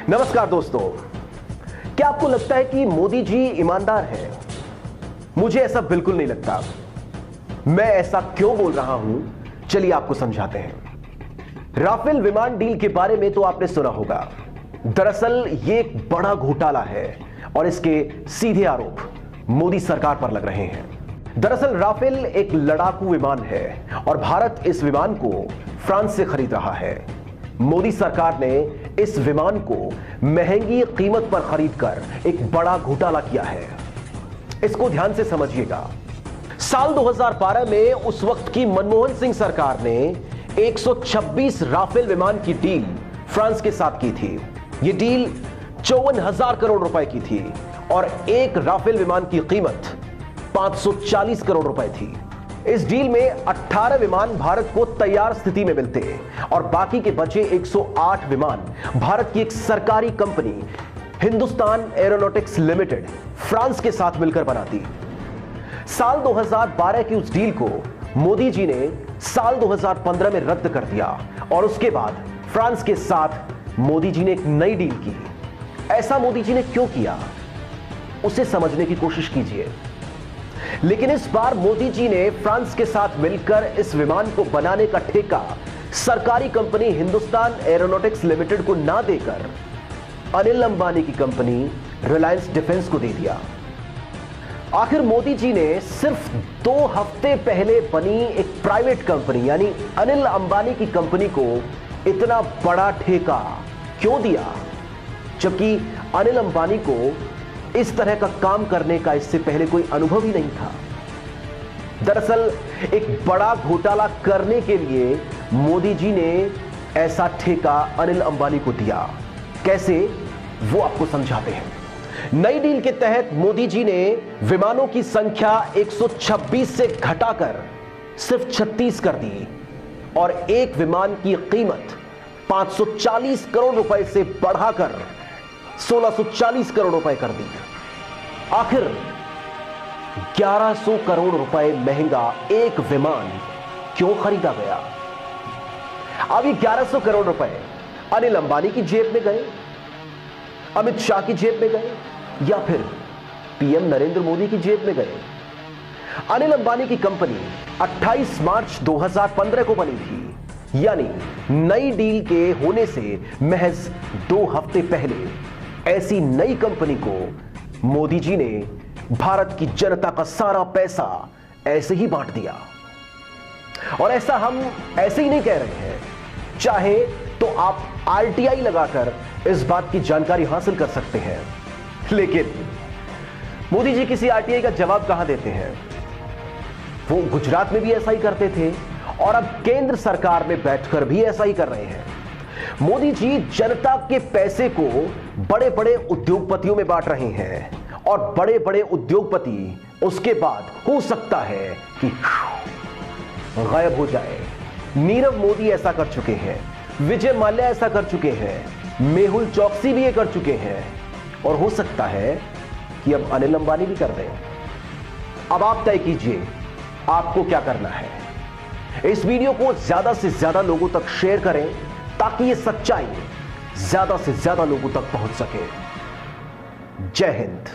नमस्कार दोस्तों, क्या आपको लगता है कि मोदी जी ईमानदार हैं? मुझे ऐसा बिल्कुल नहीं लगता। मैं ऐसा क्यों बोल रहा हूं, चलिए आपको समझाते हैं। राफेल विमान डील के बारे में तो आपने सुना होगा। दरअसल ये एक बड़ा घोटाला है और इसके सीधे आरोप मोदी सरकार पर लग रहे हैं। दरअसल राफेल एक लड़ाकू विमान है और भारत इस विमान को फ्रांस से खरीद रहा है। मोदी सरकार ने इस विमान को महंगी कीमत पर खरीदकर एक बड़ा घोटाला किया है। इसको ध्यान से समझिएगा। साल 2012 में उस वक्त की मनमोहन सिंह सरकार ने 126 राफेल विमान की डील फ्रांस के साथ की थी। यह डील 54,000 करोड़ रुपए की थी और एक राफेल विमान की कीमत 540 करोड़ रुपए थी। इस डील में 18 विमान भारत को तैयार स्थिति में मिलते और बाकी के बचे 108 विमान भारत की एक सरकारी company Hindustan aeronautics limited France के साथ मिलकर बनाती। साल 2012 की उस डील को मोदी जी ने साल 2015 में रद्द कर दिया और उसके बाद फ्रांस के साथ मोदी जी ने एक नई डील की। ऐसा मोदी जी ने क्यों किया, उसे समझने की कोशिश कीजिए। लेकिन इस बार मोदी जी ने फ्रांस के साथ मिलकर इस विमान को बनाने का ठेका सरकारी कंपनी हिंदुस्तान एरोनॉटिक्स लिमिटेड को ना देकर अनिल अंबानी की कंपनी रिलायंस डिफेंस को दे दिया। आखिर मोदी जी ने सिर्फ 2 हफ्ते पहले बनी एक प्राइवेट कंपनी यानी अनिल अंबानी की कंपनी को इतना बड़ा ठेका क्यों दिया, जबकि अनिल अंबानी को इस तरह का काम करने का इससे पहले कोई अनुभव ही नहीं था। दरअसल एक बड़ा घोटाला करने के लिए मोदी जी ने ऐसा ठेका अनिल अंबानी को दिया। कैसे, वो आपको समझाते हैं। नई डील के तहत मोदी जी ने विमानों की संख्या 126 से घटाकर सिर्फ 36 कर दी और एक विमान की कीमत 540 करोड़ रुपए से बढ़ाकर 1640 करोड़ रुपए कर दी। आखिर 1100 करोड़ रुपए महंगा एक विमान क्यों खरीदा गया? अब ये 1100 करोड़ रुपए अनिल अंबानी की जेब में गए, अमित शाह की जेब में गए या फिर पीएम नरेंद्र मोदी की जेब में गए? अनिल अंबानी की कंपनी 28 मार्च 2015 को बनी थी, यानी नई डील के होने से महज 2 हफ्ते पहले ऐसी नई कंपनी को मोदी जी ने भारत की जनता का सारा पैसा ऐसे ही बांट दिया। और ऐसा हम ऐसे ही नहीं कह रहे हैं, चाहे तो आप आरटीआई लगाकर इस बात की जानकारी हासिल कर सकते हैं। लेकिन मोदी जी किसी आरटीआई का जवाब कहां देते हैं? वो गुजरात में भी ऐसा ही करते थे और अब केंद्र सरकार में बैठकर भी ऐसा ही कर रहे हैं। मोदी जी जनता के पैसे को बड़े बड़े उद्योगपतियों में बांट रहे हैं और बड़े बड़े उद्योगपति उसके बाद हो सकता है कि गायब हो जाए। नीरव मोदी ऐसा कर चुके हैं, विजय माल्या ऐसा कर चुके हैं, मेहुल चौकसी भी ये कर चुके हैं और हो सकता है कि अब अनिल अंबानी भी कर दें। अब आप तय कीजिए आपको क्या करना है। इस वीडियो को ज्यादा से ज्यादा लोगों तक शेयर करें ताकि ये सच्चाई ज्यादा से ज्यादा लोगों तक पहुंच सके। जय हिंद।